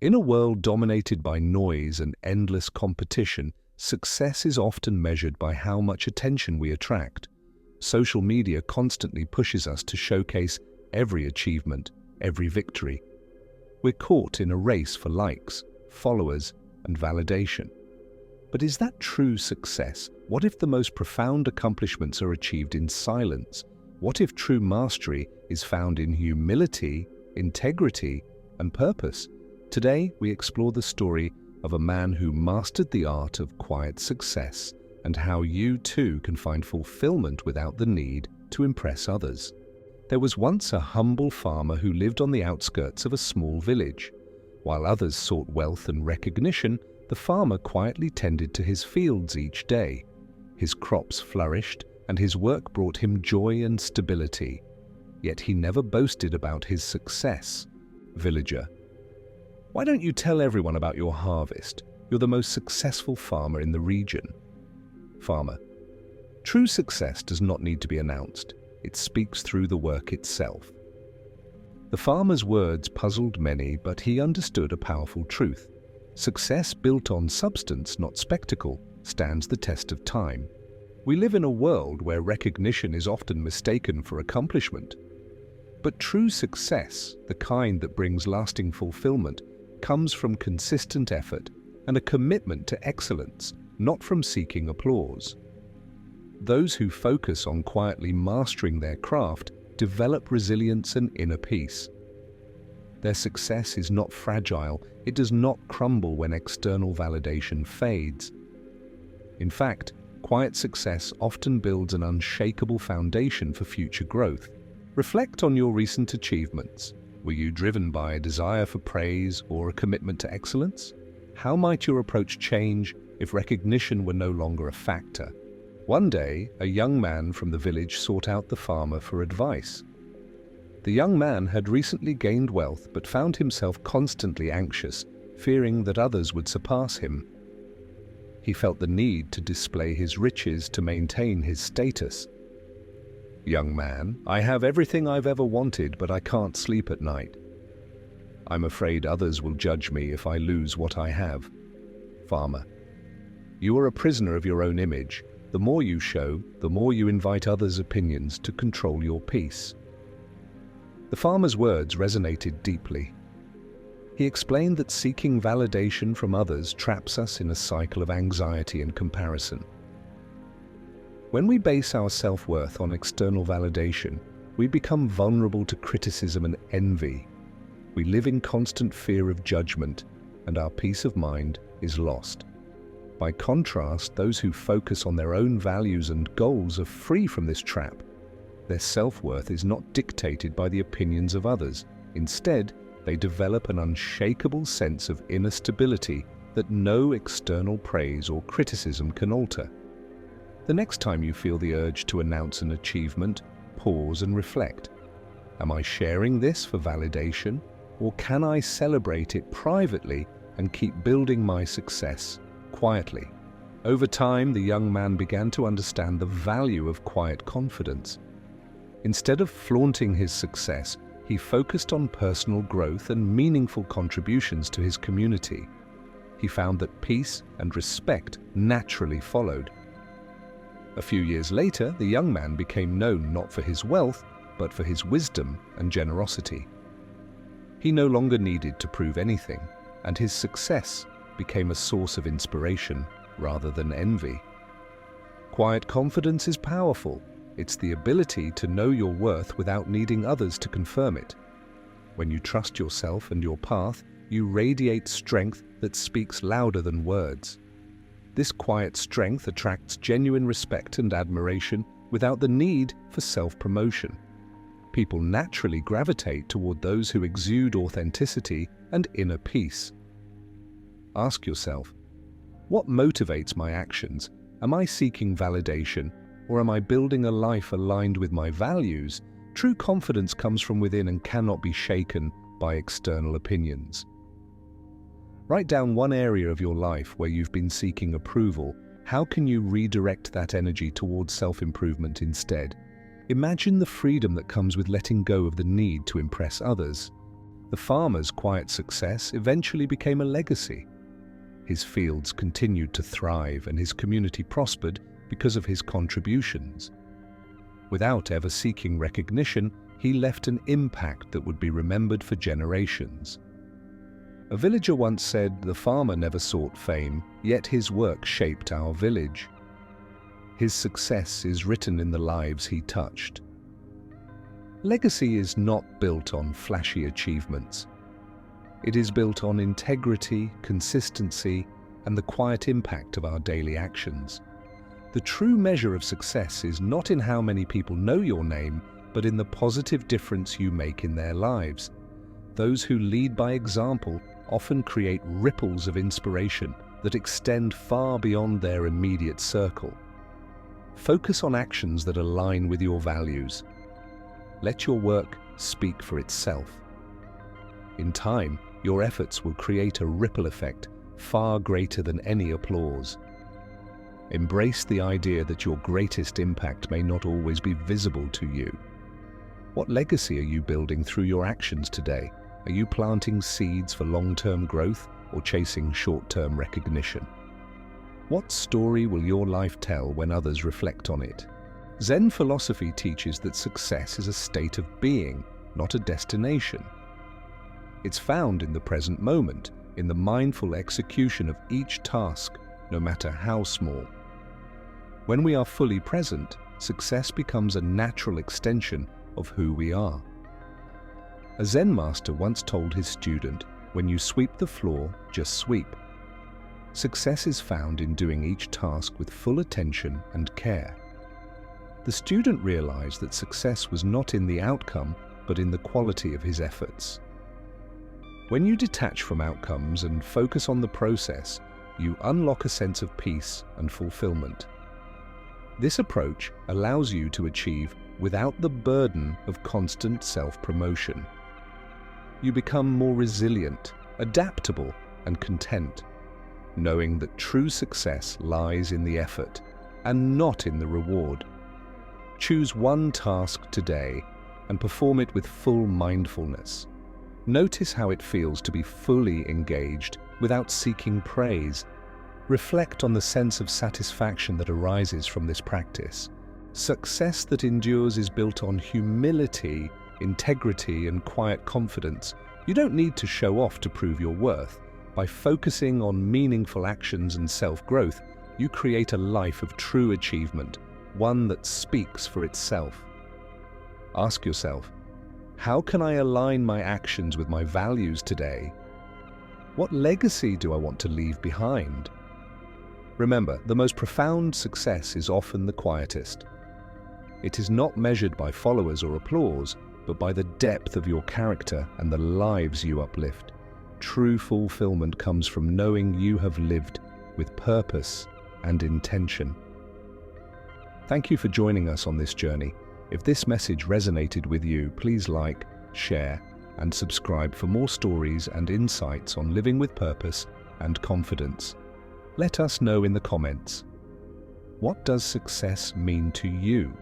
In a world dominated by noise and endless competition, success is often measured by how much attention we attract. Social media constantly pushes us to showcase every achievement, every victory. We're caught in a race for likes, followers, and validation. But is that true success? What if the most profound accomplishments are achieved in silence? What if true mastery is found in humility, integrity, and purpose? Today, we explore the story of a man who mastered the art of quiet success and how you too can find fulfillment without the need to impress others. There was once a humble farmer who lived on the outskirts of a small village. While others sought wealth and recognition, the farmer quietly tended to his fields each day. His crops flourished, and his work brought him joy and stability. Yet he never boasted about his success. Villager: why don't you tell everyone about your harvest? You're the most successful farmer in the region. Farmer: true success does not need to be announced. It speaks through the work itself. The farmer's words puzzled many, but he understood a powerful truth. Success built on substance, not spectacle, stands the test of time. We live in a world where recognition is often mistaken for accomplishment. But true success, the kind that brings lasting fulfillment, comes from consistent effort and a commitment to excellence, not from seeking applause. Those who focus on quietly mastering their craft develop resilience and inner peace. Their success is not fragile, it does not crumble when external validation fades. In fact, quiet success often builds an unshakable foundation for future growth. Reflect on your recent achievements. Were you driven by a desire for praise or a commitment to excellence? How might your approach change if recognition were no longer a factor? One day, a young man from the village sought out the farmer for advice. The young man had recently gained wealth but found himself constantly anxious, fearing that others would surpass him. He felt the need to display his riches to maintain his status. Young man, I have everything I've ever wanted, but I can't sleep at night. I'm afraid others will judge me if I lose what I have. Farmer: you are a prisoner of your own image. The more you show, the more you invite others' opinions to control your peace. The farmer's words resonated deeply. He explained that seeking validation from others traps us in a cycle of anxiety and comparison. When we base our self-worth on external validation, we become vulnerable to criticism and envy. We live in constant fear of judgment, and our peace of mind is lost. By contrast, those who focus on their own values and goals are free from this trap. Their self-worth is not dictated by the opinions of others. Instead, they develop an unshakable sense of inner stability that no external praise or criticism can alter. The next time you feel the urge to announce an achievement, pause and reflect. Am I sharing this for validation, or can I celebrate it privately and keep building my success quietly? Over time, the young man began to understand the value of quiet confidence. Instead of flaunting his success, he focused on personal growth and meaningful contributions to his community. He found that peace and respect naturally followed. A few years later, the young man became known not for his wealth, but for his wisdom and generosity. He no longer needed to prove anything, and his success became a source of inspiration rather than envy. Quiet confidence is powerful. It's the ability to know your worth without needing others to confirm it. When you trust yourself and your path, you radiate strength that speaks louder than words. This quiet strength attracts genuine respect and admiration without the need for self-promotion. People naturally gravitate toward those who exude authenticity and inner peace. Ask yourself, what motivates my actions? Am I seeking validation, or am I building a life aligned with my values? True confidence comes from within and cannot be shaken by external opinions. Write down one area of your life where you've been seeking approval. How can you redirect that energy towards self-improvement instead? Imagine the freedom that comes with letting go of the need to impress others. The farmer's quiet success eventually became a legacy. His fields continued to thrive and his community prospered because of his contributions. Without ever seeking recognition, he left an impact that would be remembered for generations. A villager once said, "The farmer never sought fame, yet his work shaped our village." His success is written in the lives he touched. Legacy is not built on flashy achievements. It is built on integrity, consistency, and the quiet impact of our daily actions. The true measure of success is not in how many people know your name, but in the positive difference you make in their lives. Those who lead by example often create ripples of inspiration that extend far beyond their immediate circle. Focus on actions that align with your values. Let your work speak for itself. In time, your efforts will create a ripple effect far greater than any applause. Embrace the idea that your greatest impact may not always be visible to you. What legacy are you building through your actions today? Are you planting seeds for long-term growth or chasing short-term recognition? What story will your life tell when others reflect on it? Zen philosophy teaches that success is a state of being, not a destination. It's found in the present moment, in the mindful execution of each task, no matter how small. When we are fully present, success becomes a natural extension of who we are. A Zen master once told his student, "When you sweep the floor, just sweep." Success is found in doing each task with full attention and care. The student realized that success was not in the outcome, but in the quality of his efforts. When you detach from outcomes and focus on the process, you unlock a sense of peace and fulfillment. This approach allows you to achieve without the burden of constant self-promotion. You become more resilient, adaptable, and content, knowing that true success lies in the effort and not in the reward. Choose one task today and perform it with full mindfulness. Notice how it feels to be fully engaged without seeking praise. Reflect on the sense of satisfaction that arises from this practice. Success that endures is built on humility, integrity, and quiet confidence. You don't need to show off to prove your worth. By focusing on meaningful actions and self-growth, you create a life of true achievement, one that speaks for itself. Ask yourself, how can I align my actions with my values today? What legacy do I want to leave behind? Remember, the most profound success is often the quietest. It is not measured by followers or applause, but by the depth of your character and the lives you uplift. True fulfillment comes from knowing you have lived with purpose and intention. Thank you for joining us on this journey. If this message resonated with you, please like, share, and subscribe for more stories and insights on living with purpose and confidence. Let us know in the comments. What does success mean to you?